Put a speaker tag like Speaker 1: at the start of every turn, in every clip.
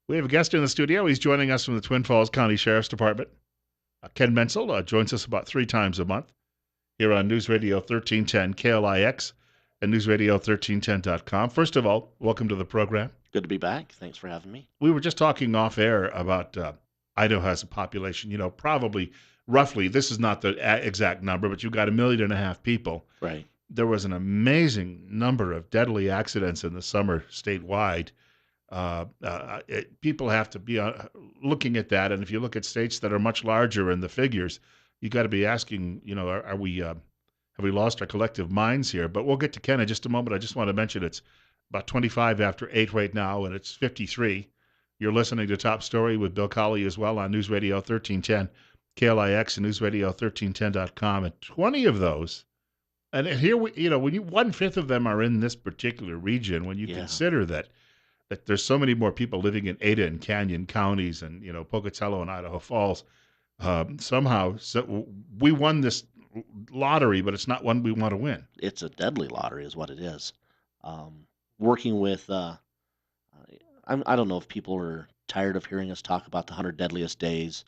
Speaker 1: We have a guest in the studio. He's joining us from the Twin Falls County Sheriff's Department. Ken Mencl joins us about 3 times a month here on News Radio 1310 KLIX and newsradio1310.com. First of all, welcome to the program.
Speaker 2: Good to be back. Thanks for having me.
Speaker 1: We were just talking off air about Idaho has a population, probably roughly, this is not the exact number, but you've got 1.5 million people.
Speaker 2: Right.
Speaker 1: There was an amazing number of deadly accidents in the summer statewide. People have to be looking at that, and if you look at states that are much larger in the figures, you got to be asking, are we have we lost our collective minds here? But we'll get to Ken in just a moment. I just want to mention it's about 25 after 8 right now, and it's 53. You're listening to Top Story with Bill Colley as well on News Radio 1310, KLIX, and newsradio1310.com, and 20 of those. And here we, when 1/5 of them are in this particular region, when you consider that there's so many more people living in Ada and Canyon counties and, Pocatello and Idaho Falls. Somehow, we won this lottery, but it's not one we want to win.
Speaker 2: It's a deadly lottery is what it is. Working with, I don't know if people are tired of hearing us talk about the 100 deadliest days.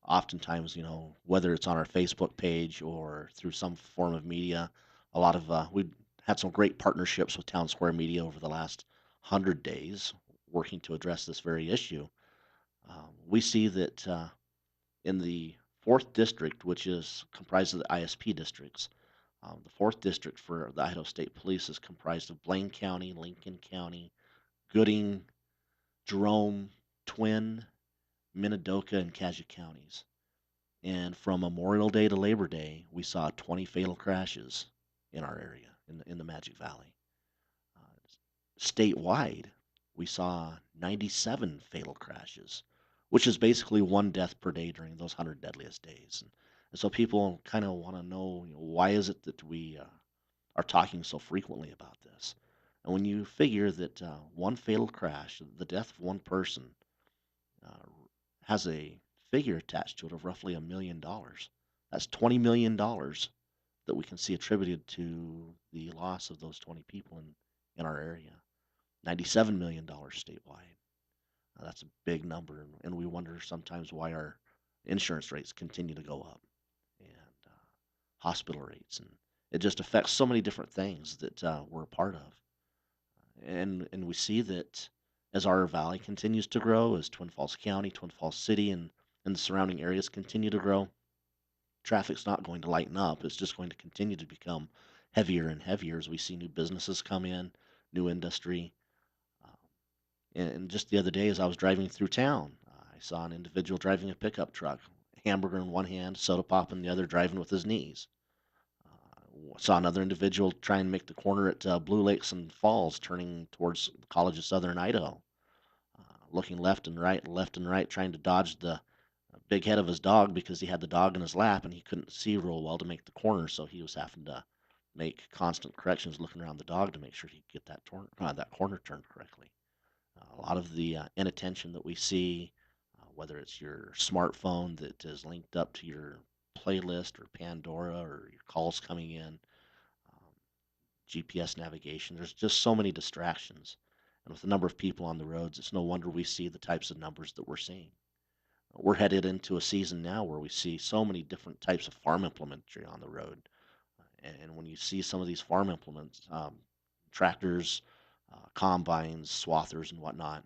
Speaker 2: Oftentimes, whether it's on our Facebook page or through some form of media, a lot of, we've had some great partnerships with Town Square Media over the last 100 days working to address this very issue. We see that in the 4th district, which is comprised of the ISP districts, the 4th district for the Idaho State Police is comprised of Blaine County, Lincoln County, Gooding, Jerome, Twin, Minidoka, and Cassia counties. And from Memorial Day to Labor Day, we saw 20 fatal crashes in our area, in the Magic Valley. Statewide, we saw 97 fatal crashes, which is basically one death per day during those 100 deadliest days. And so people kind of want to know, why is it that we are talking so frequently about this? And when you figure that one fatal crash, the death of one person, has a figure attached to it of roughly $1 million, that's $20 million that we can see attributed to the loss of those 20 people in our area. $97 million statewide. That's a big number, and we wonder sometimes why our insurance rates continue to go up, and hospital rates, and it just affects so many different things that we're a part of. And we see that as our valley continues to grow, as Twin Falls County, Twin Falls City, and the surrounding areas continue to grow, traffic's not going to lighten up. It's just going to continue to become heavier and heavier as we see new businesses come in, new industry. And just the other day, as I was driving through town, I saw an individual driving a pickup truck, hamburger in one hand, soda pop in the other, driving with his knees. Saw another individual try and make the corner at Blue Lakes and Falls, turning towards the College of Southern Idaho, looking left and right, trying to dodge the big head of his dog because he had the dog in his lap and he couldn't see real well to make the corner, so he was having to make constant corrections, looking around the dog to make sure he could get that corner turned correctly. A lot of the inattention that we see, whether it's your smartphone that is linked up to your playlist or Pandora or your calls coming in, GPS navigation, there's just so many distractions. And with the number of people on the roads, it's no wonder we see the types of numbers that we're seeing. We're headed into a season now where we see so many different types of farm implementary on the road. And when you see some of these farm implements, tractors, combines, swathers, and whatnot,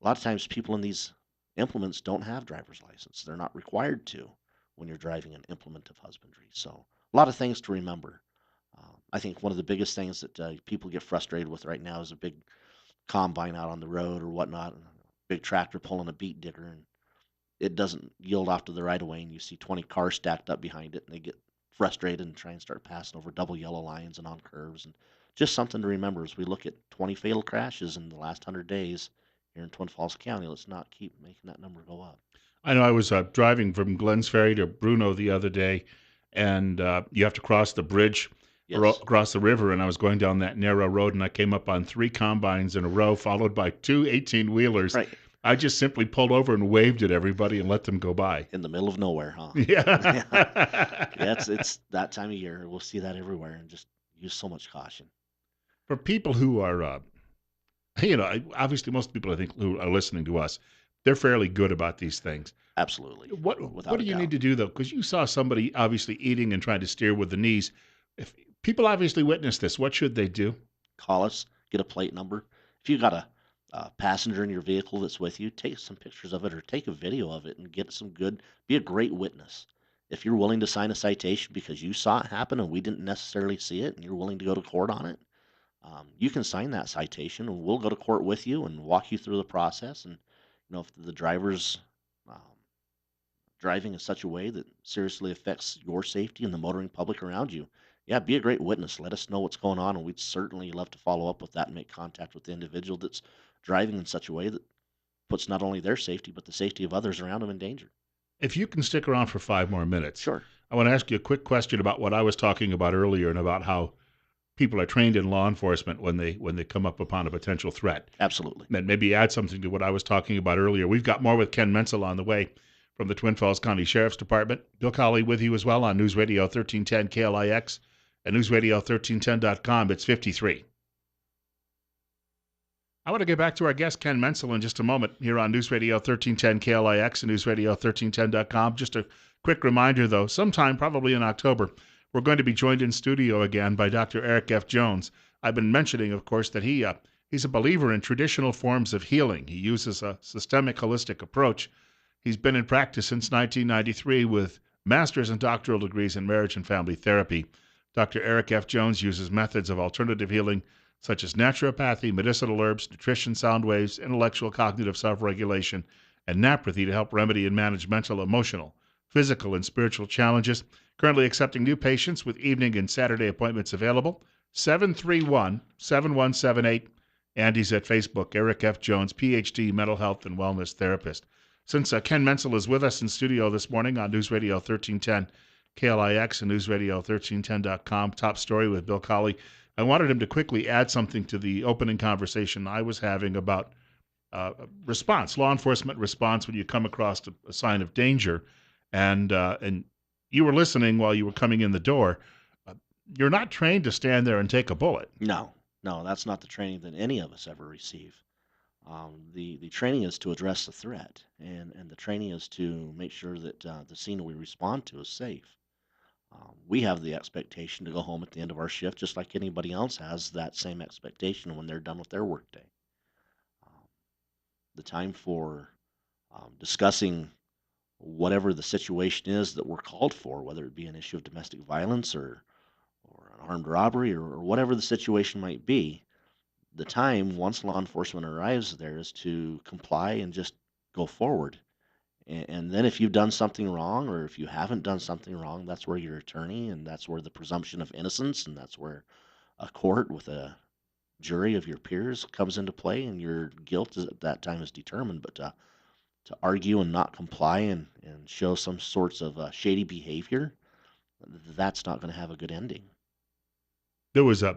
Speaker 2: a lot of times people in these implements don't have driver's license. They're not required to when you're driving an implement of husbandry. So a lot of things to remember. I think one of the biggest things that people get frustrated with right now is a big combine out on the road or whatnot, and a big tractor pulling a beet digger, and it doesn't yield off to the right of way, and you see 20 cars stacked up behind it, and they get frustrated and try and start passing over double yellow lines and on curves. And just something to remember as we look at 20 fatal crashes in the last 100 days here in Twin Falls County. Let's not keep making that number go up.
Speaker 1: I know I was driving from Glens Ferry to Bruno the other day, and you have to cross the bridge across the river, and I was going down that narrow road, and I came up on 3 combines in a row, followed by 2 18-wheelers.
Speaker 2: Right.
Speaker 1: I just simply pulled over and waved at everybody and let them go by.
Speaker 2: In the middle of nowhere, huh?
Speaker 1: Yeah.
Speaker 2: Yeah, it's that time of year. We'll see that everywhere, and just use so much caution.
Speaker 1: For people who are Obviously most people I think who are listening to us, they're fairly good about these things.
Speaker 2: Absolutely,
Speaker 1: What
Speaker 2: without
Speaker 1: do
Speaker 2: a
Speaker 1: you need
Speaker 2: doubt.
Speaker 1: to do though? Because you saw somebody obviously eating and trying to steer with the knees. If people obviously witness this, what should they do?
Speaker 2: Call us, get a plate number. If you got a passenger in your vehicle that's with you, take some pictures of it or take a video of it and get some good. Be a great witness. If you're willing to sign a citation because you saw it happen and we didn't necessarily see it, and you're willing to go to court on it, you can sign that citation, and we'll go to court with you and walk you through the process. And if the driver's um, driving in such a way that seriously affects your safety and the motoring public around you, yeah, be a great witness. Let us know what's going on, and we'd certainly love to follow up with that and make contact with the individual that's driving in such a way that puts not only their safety but the safety of others around them in danger.
Speaker 1: If you can stick around for 5 more minutes,
Speaker 2: Sure,
Speaker 1: I want to ask you a quick question about what I was talking about earlier and about how people are trained in law enforcement when they come up upon a potential threat.
Speaker 2: absolutely.
Speaker 1: And maybe add something to what I was talking about earlier. We've got more with Ken Mencl on the way from the Twin Falls County Sheriff's Department. Bill Colley with you as well on News Radio 1310 KLIX and newsradio1310.com. It's 53. I want to get back to our guest, Ken Mencl, in just a moment here on News Radio 1310 KLIX and newsradio1310.com. Just a quick reminder, though, sometime probably in October, we're going to be joined in studio again by Dr. Eric F. Jones. I've been mentioning, of course, that he's a believer in traditional forms of healing. He uses a systemic holistic approach. He's been in practice since 1993 with master's and doctoral degrees in marriage and family therapy. Dr. Eric F. Jones uses methods of alternative healing such as naturopathy, medicinal herbs, nutrition, sound waves, intellectual cognitive self regulation, and napathy to help remedy and manage mental, emotional, physical, and spiritual challenges. Currently accepting new patients with evening and Saturday appointments available. 731-7178. And he's at Facebook, Eric F. Jones, PhD, mental health and wellness therapist. Since Ken Mencl is with us in studio this morning on News Radio 1310 KLIX and newsradio1310.com, top story with Bill Colley. I wanted him to quickly add something to the opening conversation I was having about response, law enforcement response when you come across a sign of danger, and you were listening while you were coming in the door. Uh, you're not trained to stand there and take a bullet.
Speaker 2: No, no, that's not the training that any of us ever receive. The training is to address the threat, and the training is to make sure that the scene we respond to is safe. We have the expectation to go home at the end of our shift, just like anybody else has that same expectation when they're done with their workday. Um, the time for discussing whatever the situation is that we're called for, whether it be an issue of domestic violence or an armed robbery or whatever the situation might be, the time once law enforcement arrives there is to comply and just go forward. And then if you've done something wrong or if you haven't done something wrong, that's where your attorney and that's where the presumption of innocence and that's where a court with a jury of your peers comes into play and your guilt at that time is determined. But to argue and not comply and show some sorts of shady behavior, that's not going to have a good ending.
Speaker 1: There was a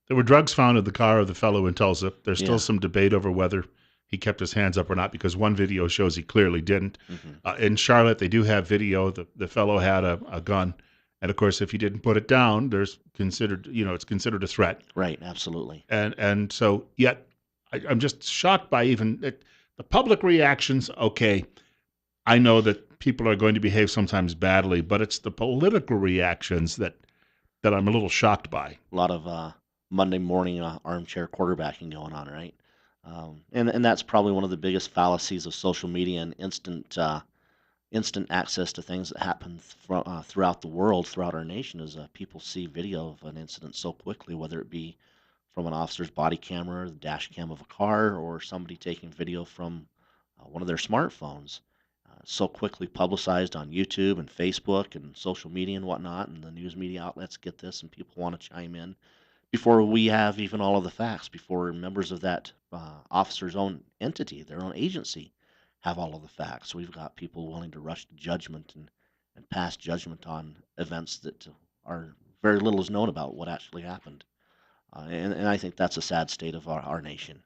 Speaker 1: there were drugs found in the car of the fellow in Tulsa. There's still
Speaker 2: Yeah.
Speaker 1: some debate over whether he kept his hands up or not because one video shows he clearly didn't.
Speaker 2: Hmm.
Speaker 1: In Charlotte, they do have video. The fellow had a gun, and of course, if he didn't put it down, there's considered it's considered a threat.
Speaker 2: Right. Absolutely.
Speaker 1: And so yet I'm just shocked by even it, the public reactions. Okay, I know that people are going to behave sometimes badly, but it's the political reactions that I'm a little shocked by.
Speaker 2: A lot of Monday morning armchair quarterbacking going on, right? And that's probably one of the biggest fallacies of social media and instant access to things that happen throughout the world, throughout our nation, is people see video of an incident so quickly, whether it be from an officer's body camera, the dash cam of a car, or somebody taking video from one of their smartphones. So quickly publicized on YouTube and Facebook and social media and whatnot, and the news media outlets get this, and people want to chime in before we have even all of the facts, before members of that officer's own entity, their own agency, have all of the facts. We've got people willing to rush to judgment and pass judgment on events that are very little is known about what actually happened. And I think that's a sad state of our nation.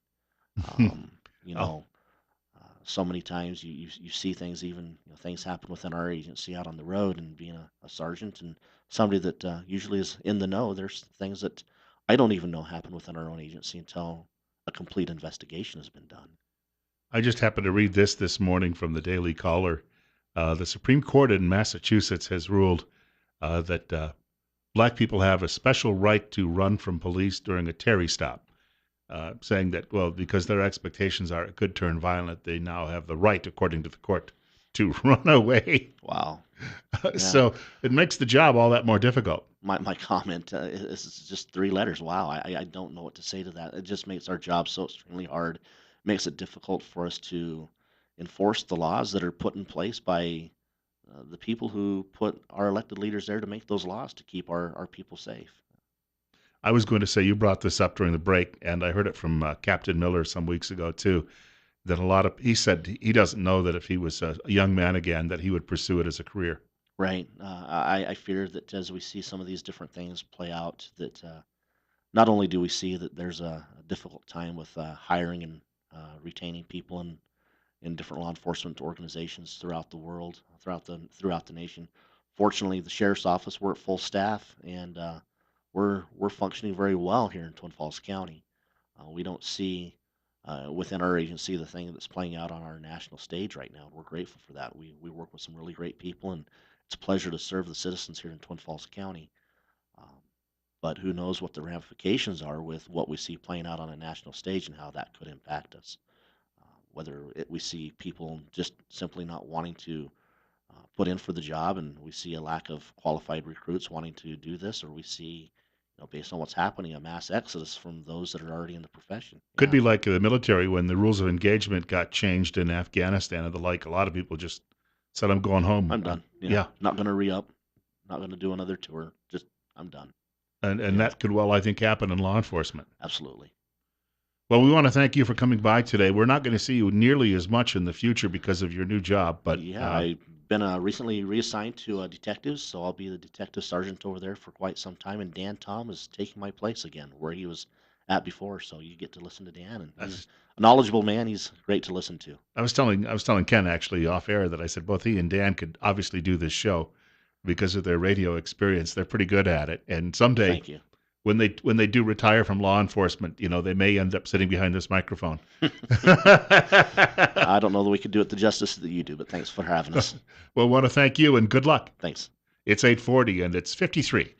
Speaker 2: Um, you
Speaker 1: Oh,
Speaker 2: know, so many times you see things, even things happen within our agency out on the road, and being a sergeant and somebody that usually is in the know, there's things that I don't even know happen within our own agency until a complete investigation has been done.
Speaker 1: I just happened to read this morning from the Daily Caller. The Supreme Court in Massachusetts has ruled that black people have a special right to run from police during a Terry stop, saying that, well, because their expectations are it could turn violent, they now have the right, according to the court, to run away.
Speaker 2: Wow. Yeah.
Speaker 1: So it makes the job all that more difficult.
Speaker 2: My comment is just three letters. Wow. I don't know what to say to that. It just makes our job so extremely hard. Makes it difficult for us to enforce the laws that are put in place by the people who put our elected leaders there to make those laws to keep our people safe.
Speaker 1: I was going to say you brought this up during the break, and I heard it from Captain Miller some weeks ago too. That he said he doesn't know that if he was a young man again, that he would pursue it as a career.
Speaker 2: Right. I fear that as we see some of these different things play out, that not only do we see that there's a difficult time with hiring and retaining people in different law enforcement organizations throughout the world, throughout the nation. Fortunately, the sheriff's office we're at full staff, and we're functioning very well here in Twin Falls County. We don't see within our agency the thing that's playing out on our national stage right now. We're grateful for that. We work with some really great people, and it's a pleasure to serve the citizens here in Twin Falls County. Um, but who knows what the ramifications are with what we see playing out on a national stage and how that could impact us. We see people just simply not wanting to put in for the job, and we see a lack of qualified recruits wanting to do this, or we see, based on what's happening, a mass exodus from those that are already in the profession.
Speaker 1: Could
Speaker 2: Yeah,
Speaker 1: be like the military when the rules of engagement got changed in Afghanistan and the like. A lot of people just said, "I'm going home."
Speaker 2: I'm done.
Speaker 1: Yeah,
Speaker 2: Not going to re up, not going to do another tour. Just I'm done.
Speaker 1: and
Speaker 2: Yeah,
Speaker 1: that could well, I think, happen in law enforcement.
Speaker 2: absolutely.
Speaker 1: Well, we want to thank you for coming by today. We're not going to see you nearly as much in the future because of your new job, but
Speaker 2: Yeah, I've been recently reassigned to detectives, so I'll be the detective sergeant over there for quite some time. And Dan Tom is taking my place again, where he was at before. So you get to listen to Dan, and he's
Speaker 1: that's,
Speaker 2: a knowledgeable man. He's great to listen to.
Speaker 1: I was telling Ken actually off air that I said both he and Dan could obviously do this show because of their radio experience. They're pretty good at it, and
Speaker 2: Well,
Speaker 1: someday
Speaker 2: thank you.
Speaker 1: when they do retire from law enforcement, they may end up sitting behind this microphone.
Speaker 2: I don't know that we could do it the justice that you do, but thanks for having us.
Speaker 1: Well, want to thank you and good luck.
Speaker 2: Thanks.
Speaker 1: It's 8:40 and it's 53.